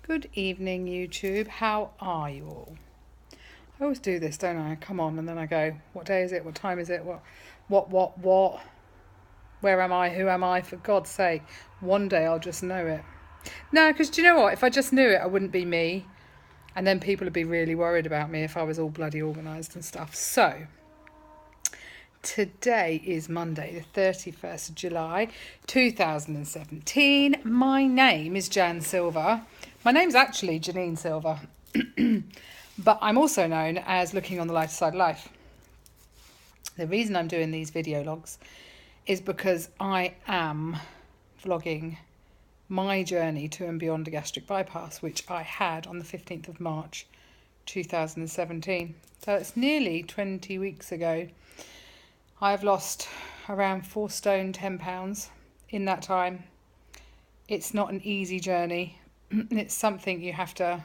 Good evening, YouTube. How are you all? I always do this, don't I? Come on, and then I go, what day is it? What time is it? What? Where am I? Who am I? For God's sake, one day I'll just know it. No, because do you know what? If I just knew it, I wouldn't be me. And then people would be really worried about me if I was all bloody organised and stuff. So, today is Monday, the 31st of July, 2017. My name is Jan Silver. My name's actually Janine Silver, but I'm also known as Looking on the Lighter Side of Life. The reason I'm doing these video logs is because I am vlogging my journey to and beyond a gastric bypass, which I had on the 15th of March 2017. So it's nearly 20 weeks ago. I've lost around 4 stone 10 pounds in that time. It's not an easy journey. It's something you have to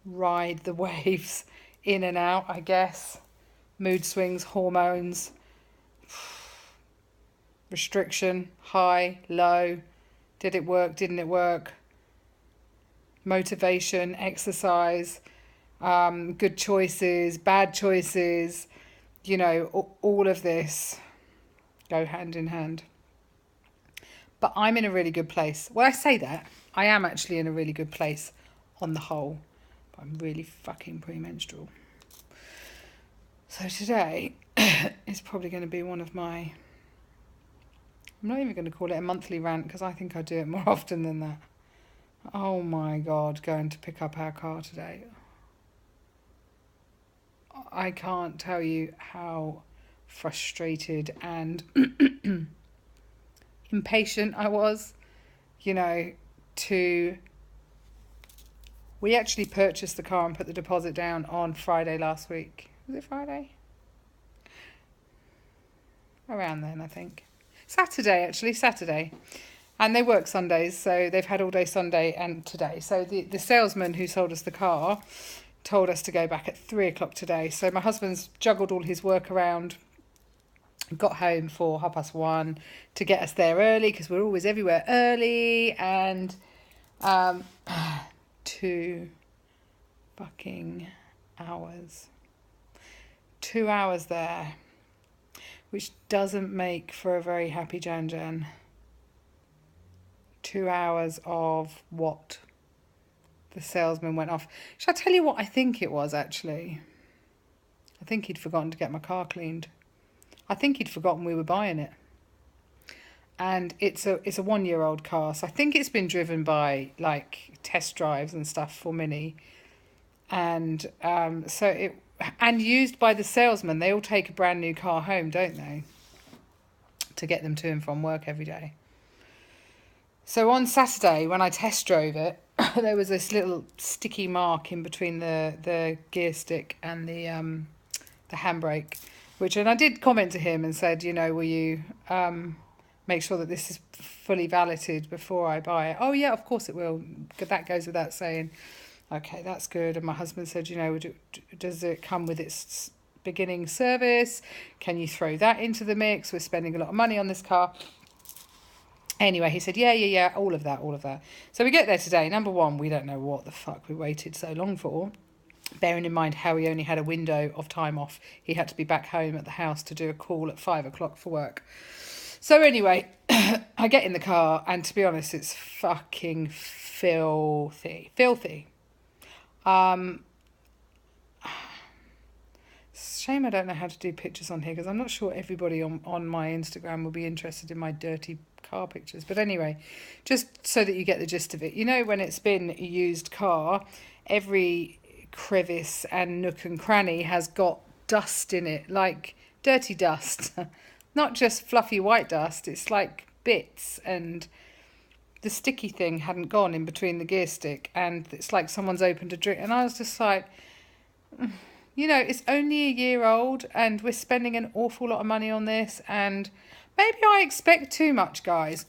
ride the waves in and out, I guess. Mood swings, hormones, restriction, high, low. Did it work? Didn't it work? Motivation, exercise, good choices, bad choices. You know, all of this go hand in hand. But I'm in a really good place. Well, I say that. I am actually in a really good place on the whole. But I'm really fucking premenstrual. So today is probably going to be one of my... I'm not even going to call it a monthly rant because I think I do it more often than that. Oh my God, going to pick up our car today. I can't tell you how frustrated and impatient I was, you know, we actually purchased the car and put the deposit down on Friday last week. Was it Friday? Around then, I think. Saturday. And they work Sundays, so they've had all day Sunday and today. So the salesman who sold us the car told us to go back at 3 o'clock today. So my husband's juggled all his work around, got home for 1:30 to get us there early because we're always everywhere early, and 2 fucking hours. 2 hours there, which doesn't make for a very happy Jan. 2 hours of what? The salesman went off. Shall I tell you what I think it was, actually? I think he'd forgotten to get my car cleaned. I think he'd forgotten we were buying it. And it's a 1-year-old car, so I think it's been driven by, like, test drives and stuff for Mini. And and used by the salesman. They all take a brand new car home, don't they? To get them to and from work every day. So on Saturday, when I test drove it, there was this little sticky mark in between the gear stick and the handbrake, and I did comment to him and said, you know, will you make sure that this is fully validated before I buy it? Oh yeah, of course it will. That goes without saying. Okay, that's good. And my husband said, you know, does it come with its beginning service? Can you throw that into the mix? We're spending a lot of money on this car. Anyway, he said, yeah, all of that. So we get there today. Number one, we don't know what the fuck we waited so long for. Bearing in mind how he only had a window of time off. He had to be back home at the house to do a call at 5 o'clock for work. So anyway, I get in the car, and to be honest, it's fucking filthy. Shame I don't know how to do pictures on here because I'm not sure everybody on my Instagram will be interested in my dirty car pictures. But anyway, just so that you get the gist of it. You know, when it's been a used car, every crevice and nook and cranny has got dust in it, like dirty dust. Not just fluffy white dust, it's like bits, and the sticky thing hadn't gone in between the gear stick, and it's like someone's opened a drink. And I was just like, you know, it's only a year old and we're spending an awful lot of money on this, and maybe I expect too much, guys.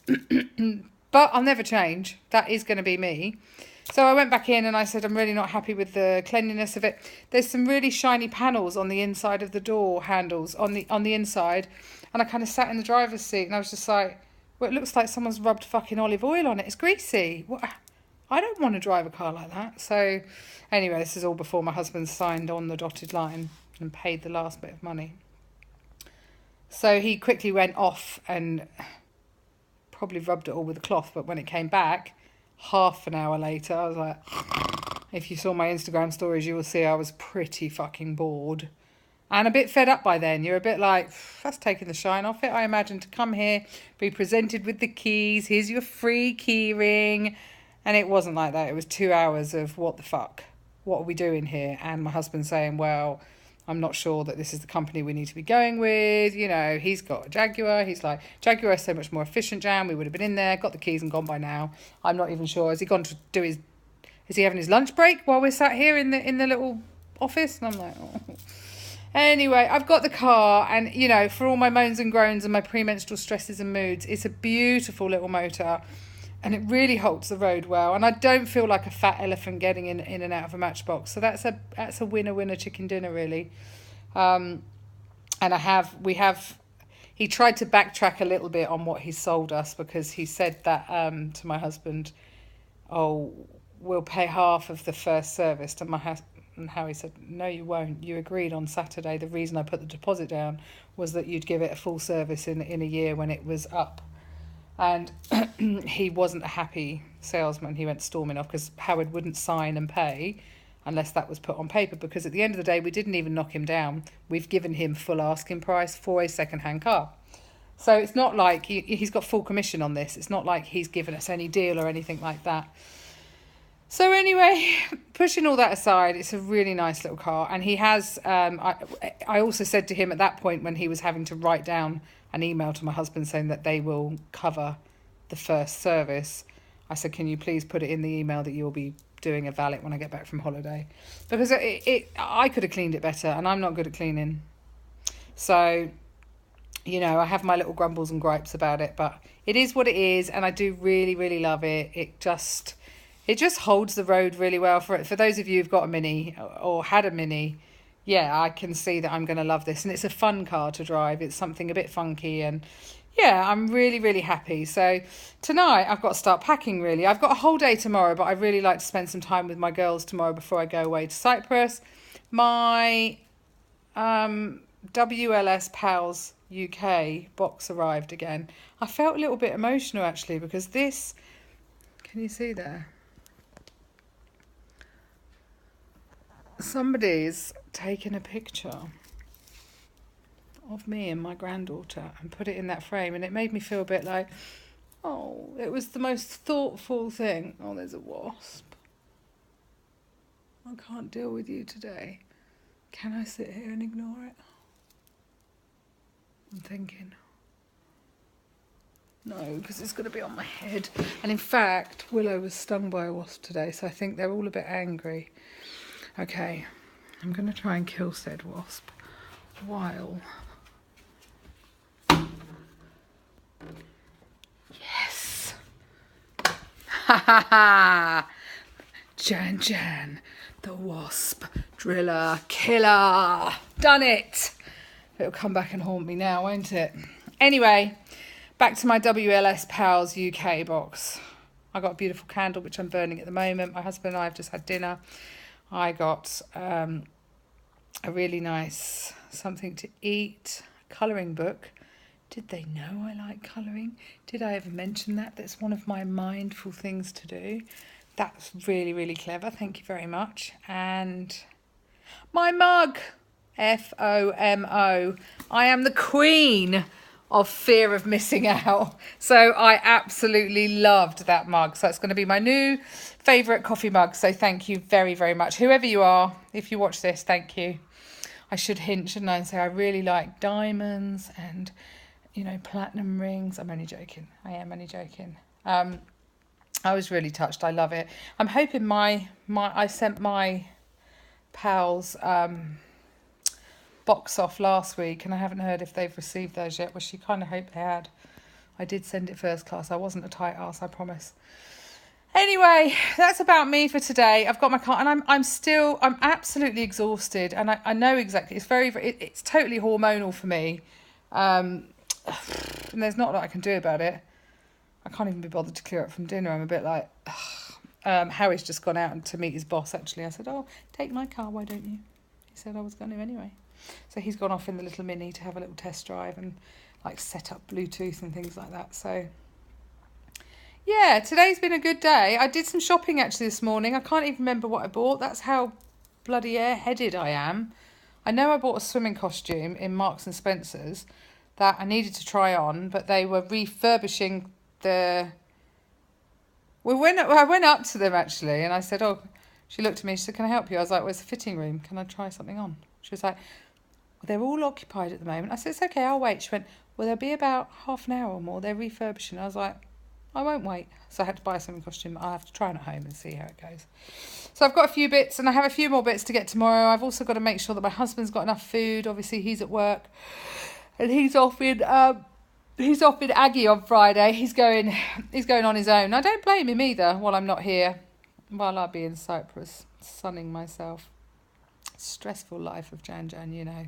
But I'll never change. That is going to be me. So I went back in and I said, I'm really not happy with the cleanliness of it. There's some really shiny panels on the inside of the door handles, on the inside. And I kind of sat in the driver's seat and I was just like, well, it looks like someone's rubbed fucking olive oil on it. It's greasy. What? I don't want to drive a car like that. So anyway, this is all before my husband signed on the dotted line and paid the last bit of money. So he quickly went off and probably rubbed it all with a cloth. But when it came back, half an hour later, I was like, if you saw my Instagram stories, you will see I was pretty fucking bored. And a bit fed up by then. You're a bit like, that's taking the shine off it. I imagine to come here, be presented with the keys. Here's your free key ring. And it wasn't like that. It was 2 hours of what the fuck? What are we doing here? And my husband saying, well, I'm not sure that this is the company we need to be going with. You know, he's got a Jaguar. He's like, Jaguar is so much more efficient, Jan. We would have been in there, got the keys and gone by now. I'm not even sure. Has he gone to do his... Is he having his lunch break while we're sat here in the little office? And I'm like, oh... Anyway, I've got the car, and, you know, for all my moans and groans and my premenstrual stresses and moods, it's a beautiful little motor, and it really holds the road well. And I don't feel like a fat elephant getting in and out of a Matchbox. So that's a winner chicken dinner, really. And he tried to backtrack a little bit on what he sold us, because he said that to my husband, oh, we'll pay half of the first service. To my husband. And Harry said, no, you won't. You agreed on Saturday. The reason I put the deposit down was that you'd give it a full service in a year when it was up. And he wasn't a happy salesman. He went storming off because Howard wouldn't sign and pay unless that was put on paper. Because at the end of the day, we didn't even knock him down. We've given him full asking price for a second-hand car. So it's not like he's got full commission on this. It's not like he's given us any deal or anything like that. So anyway, pushing all that aside, it's a really nice little car. And he has, I also said to him at that point when he was having to write down an email to my husband saying that they will cover the first service, I said, can you please put it in the email that you'll be doing a valet when I get back from holiday? Because I could have cleaned it better, and I'm not good at cleaning. So, you know, I have my little grumbles and gripes about it, but it is what it is, and I do really, really love it. It just holds the road really well. For those of you who've got a Mini or had a Mini, yeah, I can see that I'm going to love this. And it's a fun car to drive. It's something a bit funky. And yeah, I'm really, really happy. So tonight I've got to start packing, really. I've got a whole day tomorrow, but I'd really like to spend some time with my girls tomorrow before I go away to Cyprus. My WLS Pals UK box arrived again. I felt a little bit emotional, actually, because this... Can you see there? Somebody's taken a picture of me and my granddaughter and put it in that frame, and it made me feel a bit like, oh, it was the most thoughtful thing. Oh, there's a wasp. I can't deal with you today. Can I sit here and ignore it? I'm thinking. No, because it's going to be on my head. And in fact, Willow was stung by a wasp today, so I think they're all a bit angry. Okay, I'm going to try and kill said wasp while... Yes! Ha ha ha! Jan, the wasp driller killer! Done it! It'll come back and haunt me now, won't it? Anyway, back to my WLS Pals UK box. I got a beautiful candle, which I'm burning at the moment. My husband and I have just had dinner. I got a really nice something to eat, colouring book. Did they know I like colouring? Did I ever mention that? That's one of my mindful things to do. That's really, really clever. Thank you very much. And my mug, FOMO. I am the queen of fear of missing out. So I absolutely loved that mug. So it's going to be my new favourite coffee mug. So thank you very, very much. Whoever you are, if you watch this, thank you. I should hint, shouldn't I, and say I really like diamonds and, you know, platinum rings. I'm only joking. I am only joking. I was really touched. I love it. I'm hoping I sent my pals box off last week, and I haven't heard if they've received those yet, which you kind of hope they had. I did send it first class. I wasn't a tight ass, I promise. Anyway, that's about me for today. I've got my car, and I'm absolutely exhausted, and I know exactly. It's totally hormonal for me, and there's not a lot I can do about it. I can't even be bothered to clear up from dinner. I'm a bit like, ugh. Harry's just gone out to meet his boss, actually. I said, oh, take my car, why don't you? He said I was going to anyway. So he's gone off in the little Mini to have a little test drive and like set up Bluetooth and things like that. So yeah, today's been a good day. I did some shopping actually this morning. I can't even remember what I bought. That's how bloody airheaded I am. I know I bought a swimming costume in Marks and Spencer's that I needed to try on, but they were refurbishing the... I went up to them actually and I said, oh, she looked at me, she said, can I help you? I was like, where's the fitting room? Can I try something on? She was like, well, they're all occupied at the moment. I said, it's okay, I'll wait. She went, well, there'll be about half an hour or more. They're refurbishing. I was like, I won't wait. So I had to buy a swimming costume. I'll have to try it at home and see how it goes. So I've got a few bits and I have a few more bits to get tomorrow. I've also got to make sure that my husband's got enough food. Obviously, he's at work and he's off in Aggie on Friday. He's going on his own. I don't blame him either while I'm not here. While I'll be in Cyprus, sunning myself. Stressful life of Jan, you know.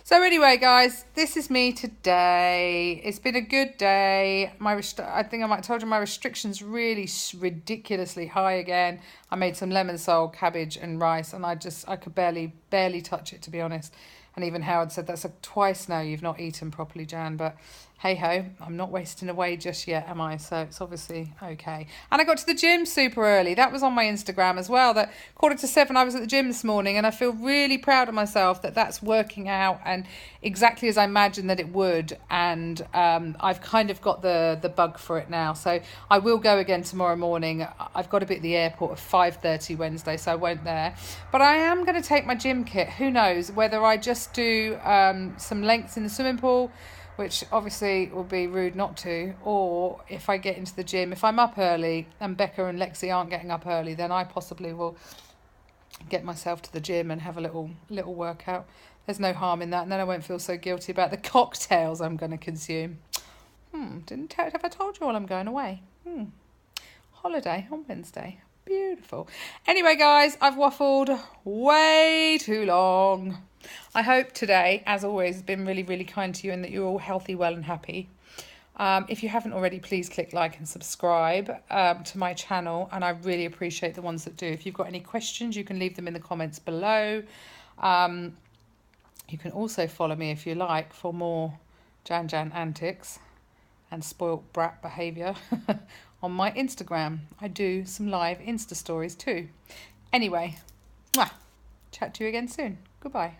So anyway, guys, this is me today. It's been a good day. I think I might have told you my restrictions really ridiculously high again. I made some lemon sole, cabbage and rice, and I could barely touch it, to be honest. And even Howard said, that's twice now you've not eaten properly, Jan. But hey-ho, I'm not wasting away just yet, am I? So it's obviously okay. And I got to the gym super early. That was on my Instagram as well. That 6:45, I was at the gym this morning. And I feel really proud of myself that that's working out and exactly as I imagined that it would. And I've kind of got the bug for it now. So I will go again tomorrow morning. I've got to be at the airport at 5:30 Wednesday, so I won't there. But I am going to take my gym kit. Who knows whether I just do some lengths in the swimming pool, which obviously will be rude not to, or if I get into the gym, if I'm up early and Becca and Lexi aren't getting up early, then I possibly will get myself to the gym and have a little workout. There's no harm in that, and then I won't feel so guilty about the cocktails I'm going to consume. Have I told you all I'm going away? Holiday on Wednesday. Beautiful. Anyway, guys, I've waffled way too long. I hope today, as always, has been really, really kind to you and that you're all healthy, well and happy. If you haven't already, please click like and subscribe to my channel, and I really appreciate the ones that do. If you've got any questions, you can leave them in the comments below. You can also follow me if you like for more Jan antics and spoilt brat behaviour on my Instagram. I do some live Insta stories too. Anyway, chat to you again soon. Goodbye.